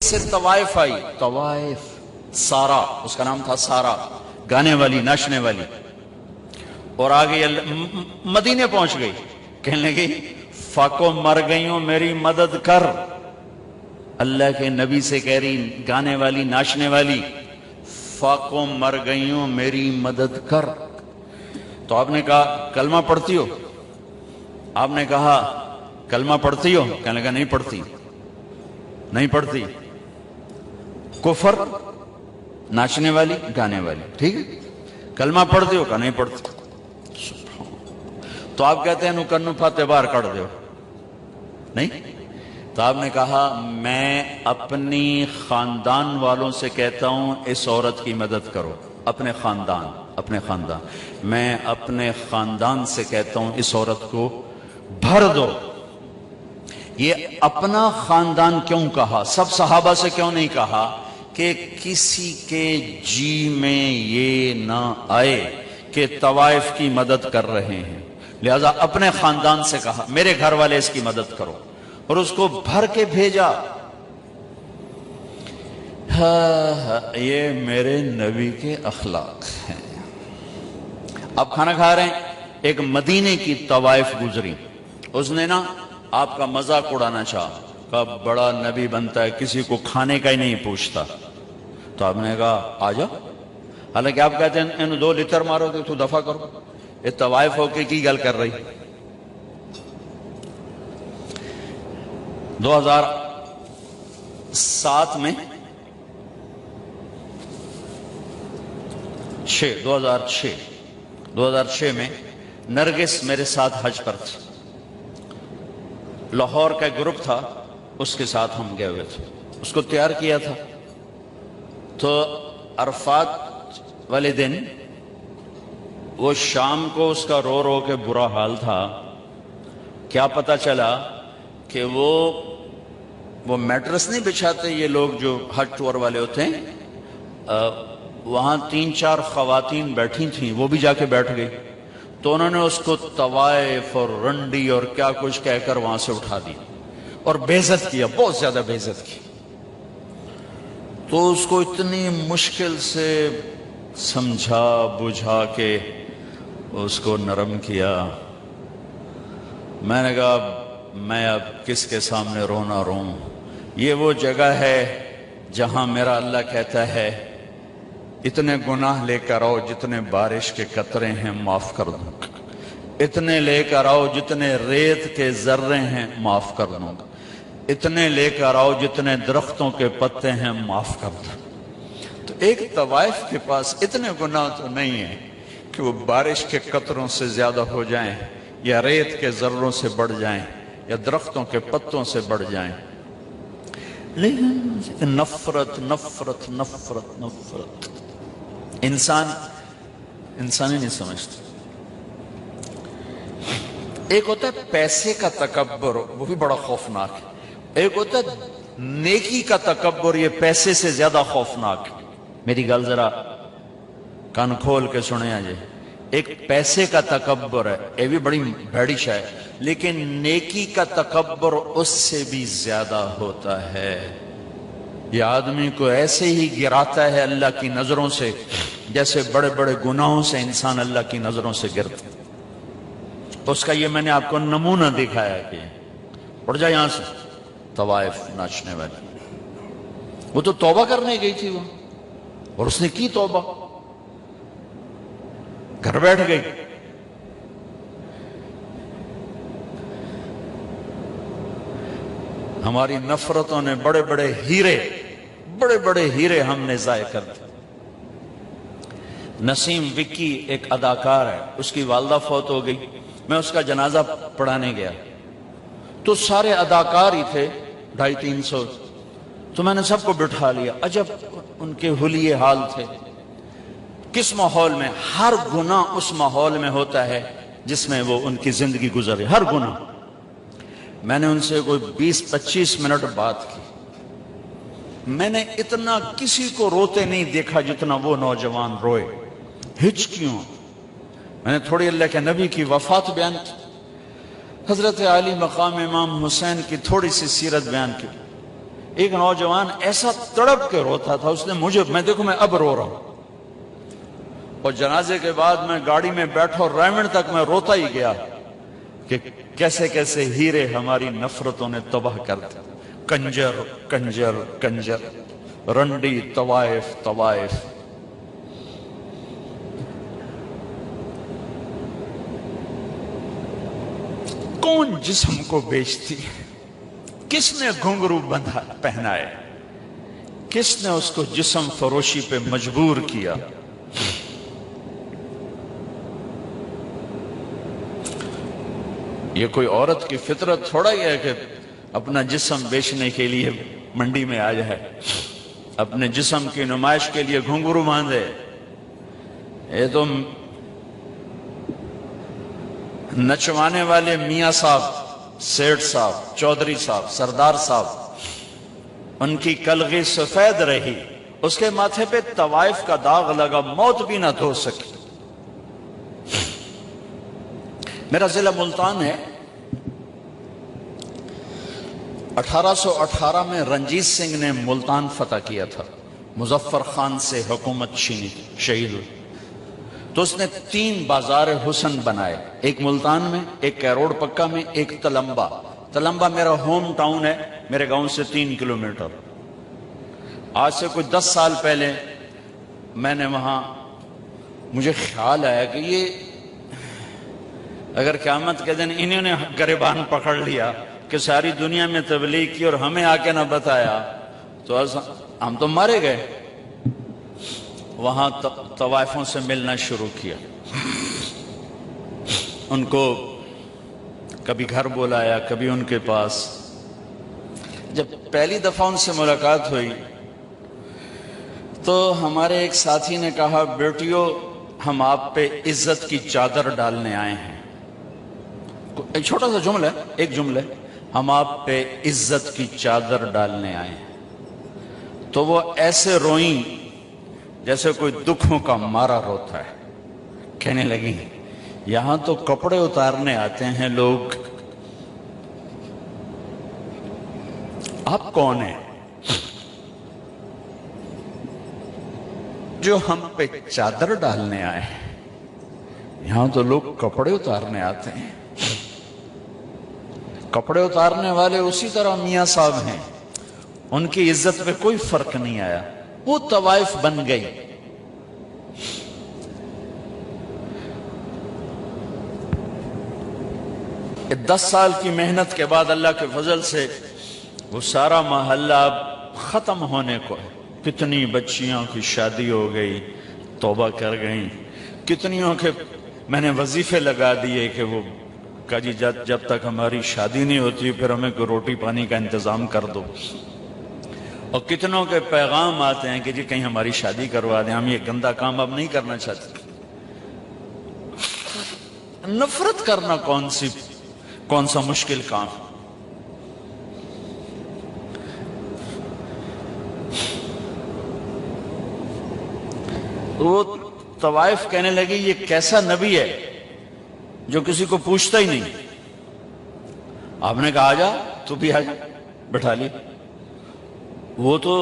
سے طوائف آئی، طوائف، سارا اس کا نام تھا، سارا گانے والی ناچنے والی، اور آگے مدینے پہنچ گئی، کہنے لگی فاقو مر گئی ہوں میری مدد کر، اللہ کے نبی سے کہہ رہی گانے والی ناچنے والی، فاقو مر گئی ہوں میری مدد کر۔ تو آپ نے کہا کلمہ پڑھتی ہو؟ آپ نے کہا کلمہ پڑھتی ہو؟ کہنے لگا نہیں پڑھتی، نہیں پڑھتی، کفر، ناچنے والی گانے والی، ٹھیک ہے، کلمہ پڑھتی ہو؟ کہا نہیں پڑھتی۔ تو آپ کہتے ہیں نو کنو پھاتے باہر کر دو، نہیں؟ تو آپ نے کہا میں اپنی خاندان والوں سے کہتا ہوں اس عورت کی مدد کرو، اپنے خاندان میں اپنے خاندان سے کہتا ہوں اس عورت کو بھر دو۔ یہ اپنا خاندان کیوں کہا؟ سب صحابہ سے کیوں نہیں کہا کہ کسی کے جی میں یہ نہ آئے کہ طوائف کی مدد کر رہے ہیں، لہذا اپنے خاندان سے کہا میرے گھر والے اس کی مدد کرو، اور اس کو بھر کے بھیجا۔ یہ میرے نبی کے اخلاق ہیں۔ اب کھانا کھا رہے ہیں، ایک مدینے کی طوائف گزری، اس نے نا آپ کا مذاق اڑانا چاہا، کہا بڑا نبی بنتا ہے کسی کو کھانے کا ہی نہیں پوچھتا۔ تو آپ نے کہا آ جا، حالانکہ آپ کہتے ہیں انہوں 2 لتر مارو گے تو دفع کرو، یہ طوائف ہو کے کی گل کر رہی۔ 2007 میں 2006 میں نرگس میرے ساتھ حج پر تھی، لاہور کا گروپ تھا، اس کے ساتھ ہم گئے ہوئے تھے، اس کو تیار کیا تھا۔ تو عرفات والے دن وہ شام کو اس کا رو رو کے برا حال تھا، کیا پتا چلا کہ وہ میٹرس نہیں بچھاتے یہ لوگ جو حج ٹور والے ہوتے ہیں، وہاں 3-4 خواتین بیٹھی تھیں، وہ بھی جا کے بیٹھ گئی، تو انہوں نے اس کو طوائف اور رنڈی اور کیا کچھ کہہ کر وہاں سے اٹھا دی اور بے عزت کیا، بہت زیادہ بے عزت کی۔ تو اس کو اتنی مشکل سے سمجھا بجھا کے اس کو نرم کیا۔ میں نے کہا میں اب کس کے سامنے رونا روں، یہ وہ جگہ ہے جہاں میرا اللہ کہتا ہے اتنے گناہ لے کر آؤ جتنے بارش کے قطرے ہیں معاف کر دوں گا، اتنے لے کر آؤ جتنے ریت کے ذرے ہیں معاف کر دوں گا، اتنے لے کر آؤ جتنے درختوں کے پتے ہیں معاف کر دوں۔ تو ایک طوائف کے پاس اتنے گناہ تو نہیں ہیں کہ وہ بارش کے قطروں سے زیادہ ہو جائیں، یا ریت کے ذروں سے بڑھ جائیں، یا درختوں کے پتوں سے بڑھ جائیں، لیکن نفرت نفرت نفرت نفرت انسان ہی نہیں سمجھتا۔ ایک ہوتا ہے پیسے کا تکبر، وہ بھی بڑا خوفناک ہے، ایک ہوتا ہے نیکی کا تکبر، یہ پیسے سے زیادہ خوفناک ہے۔ میری گل ذرا کان کھول کے سنیں آجے، ایک پیسے کا تکبر ہے، یہ بھی بڑی بھیڑی شے ہے، لیکن نیکی کا تکبر اس سے بھی زیادہ ہوتا ہے۔ یہ آدمی کو ایسے ہی گراتا ہے اللہ کی نظروں سے جیسے بڑے بڑے گناہوں سے انسان اللہ کی نظروں سے گرتا ہے۔ اس کا یہ میں نے آپ کو نمونہ دکھایا کہ اٹھ جا یہاں سے، طوائف ناچنے والی، وہ تو توبہ کرنے گئی تھی وہ، اور اس نے کی توبہ، گھر بیٹھ گئی۔ ہماری نفرتوں نے بڑے بڑے ہیرے ہم نے ضائع کر دیے۔ نسیم وکی ایک اداکار ہے، اس کی والدہ فوت ہو گئی، میں اس کا جنازہ پڑھانے گیا تو سارے اداکار ہی تھے، 250-300، تو میں نے سب کو بٹھا لیا، عجب ان کے حلیے حال تھے۔ کس ماحول میں؟ ہر گناہ اس ماحول میں ہوتا ہے جس میں وہ ان کی زندگی گزرے، ہر گناہ۔ میں نے ان سے کوئی 20-25 منٹ بات کی، میں نے اتنا کسی کو روتے نہیں دیکھا جتنا وہ نوجوان روئے، ہچکیوں۔ میں نے تھوڑی اللہ کے نبی کی وفات بیان کی، حضرت علی مقام امام حسین کی تھوڑی سی سیرت بیان کی، ایک نوجوان ایسا تڑپ کے روتا تھا، اس نے مجھے، میں دیکھو میں اب رو رہا ہوں، اور جنازے کے بعد میں گاڑی میں بیٹھا اور ریمنڈ تک میں روتا ہی گیا کہ کیسے کیسے ہیرے ہماری نفرتوں نے تباہ کر دیا، کنجر کنجر کنجر، رنڈی طوائف طوائف۔ کون جسم کو بیچتی، کس نے گھنگرو بندھا پہنائے، کس نے اس کو جسم فروشی پہ مجبور کیا؟ یہ کوئی عورت کی فطرت تھوڑا ہی ہے کہ اپنا جسم بیچنے کے لیے منڈی میں آ جائے، اپنے جسم کی نمائش کے لیے گھنگرو باندھے۔ یہ تو نچوانے والے میاں صاحب، سیٹھ صاحب، چودھری صاحب، سردار صاحب، ان کی کلغی سفید رہی، اس کے ماتھے پہ طوائف کا داغ لگا، موت بھی نہ دھو سکی۔ میرا ضلع ملتان ہے، 1818 میں رنجیت سنگھ نے ملتان فتح کیا تھا، مظفر خان سے حکومت چھینی، شہید ہوئی، تو اس نے 3 بازار حسن بنائے، ایک ملتان میں، ایک کیروڑ پکا میں، ایک تلمبا۔ تلمبا میرا ہوم ٹاؤن ہے، میرے گاؤں سے 3 کلومیٹر۔ آج سے کوئی 10 سال پہلے میں نے وہاں، مجھے خیال آیا کہ یہ اگر قیامت کے دن انہوں نے گریبان پکڑ لیا کہ ساری دنیا میں تبلیغ کی اور ہمیں آ کے نہ بتایا تو ہم تو مارے گئے۔ وہاں طوائفوں سے ملنا شروع کیا، ان کو کبھی گھر بلایا، کبھی ان کے پاس۔ جب پہلی دفعہ ان سے ملاقات ہوئی تو ہمارے ایک ساتھی نے کہا، بیٹیو ہم آپ پہ عزت کی چادر ڈالنے آئے ہیں۔ ایک چھوٹا سا جملہ ہے، ایک جملہ، ہم آپ پہ عزت کی چادر ڈالنے آئے ہیں۔ تو وہ ایسے روئیں جیسے کوئی دکھوں کا مارا روتا ہے، کہنے لگی یہاں تو کپڑے اتارنے آتے ہیں لوگ، آپ کون ہیں جو ہم پہ چادر ڈالنے آئے ہیں؟ یہاں تو لوگ کپڑے اتارنے آتے ہیں۔ کپڑے اتارنے والے اسی طرح میاں صاحب ہیں، ان کی عزت پہ کوئی فرق نہیں آیا، وہ طوائف بن گئی۔ 10 سال کی محنت کے بعد اللہ کے فضل سے وہ سارا محلہ اب ختم ہونے کو ہے۔ کتنی بچیوں کی شادی ہو گئی، توبہ کر گئیں، کتنیوں کے میں نے وظیفے لگا دیے کہ وہ کہا جی جب تک ہماری شادی نہیں ہوتی پھر ہمیں کوئی روٹی پانی کا انتظام کر دو، اور کتنوں کے پیغام آتے ہیں کہ جی کہیں ہماری شادی کروا دیں، ہم یہ گندا کام اب نہیں کرنا چاہتے۔ نفرت کرنا کون سا مشکل کام؟ وہ طوائف کہنے لگی یہ کیسا نبی ہے جو کسی کو پوچھتا ہی نہیں۔ آپ نے کہا آجا، تو بھی آجا، بٹھا لی۔ وہ تو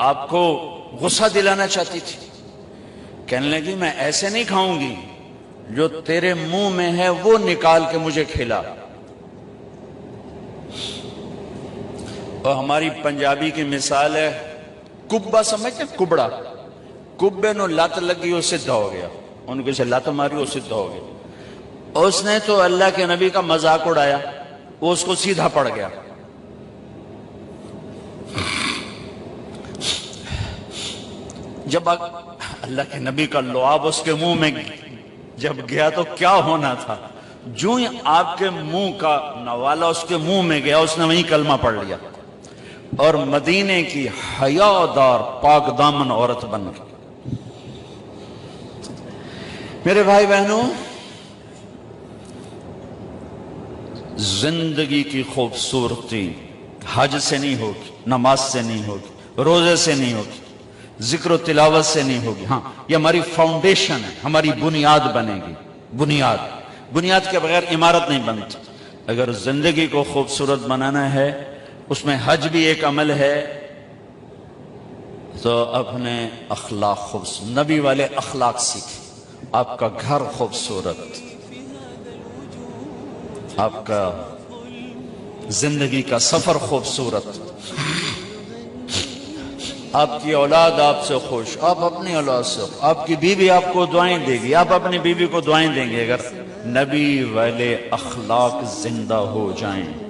آپ کو غصہ دلانا چاہتی تھی، کہنے لگی میں ایسے نہیں کھاؤں گی، جو تیرے منہ میں ہے وہ نکال کے مجھے کھلا۔ اور ہماری پنجابی کی مثال ہے، کبا سمجھتے ہیں؟ کبڑا، کبے نو لت لگی وہ سدھا ہو گیا، ان کو سے لت ماری وہ سدھا ہو گیا۔ اور اس نے تو اللہ کے نبی کا مذاق اڑایا، وہ اس کو سیدھا پڑ گیا۔ جب اللہ کے نبی کا لعاب اس کے منہ میں جب گیا تو کیا ہونا تھا؟ جو ہی آپ کے منہ کا نوالا اس کے منہ میں گیا، اس نے وہیں کلمہ پڑھ لیا اور مدینے کی حیادار پاک دامن عورت بن گئی۔ میرے بھائی بہنوں، زندگی کی خوبصورتی حج سے نہیں ہوگی، نماز سے نہیں ہوگی، روزے سے نہیں ہوگی، ذکر و تلاوت سے نہیں ہوگی۔ ہاں، یہ ہماری فاؤنڈیشن ہے، ہماری بنیاد بنے گی۔ بنیاد کے بغیر عمارت نہیں بنتی۔ اگر زندگی کو خوبصورت بنانا ہے، اس میں حج بھی ایک عمل ہے، تو اپنے اخلاق خوبصورت، نبی والے اخلاق سیکھیں. آپ کا گھر خوبصورت، آپ کا زندگی کا سفر خوبصورت، آپ کی اولاد آپ سے خوش، آپ اپنی اولاد سے خوش، آپ کی بیوی آپ کو دعائیں دے گی، آپ اپنی بیوی کو دعائیں دیں گے اگر نبی والے اخلاق زندہ ہو جائیں.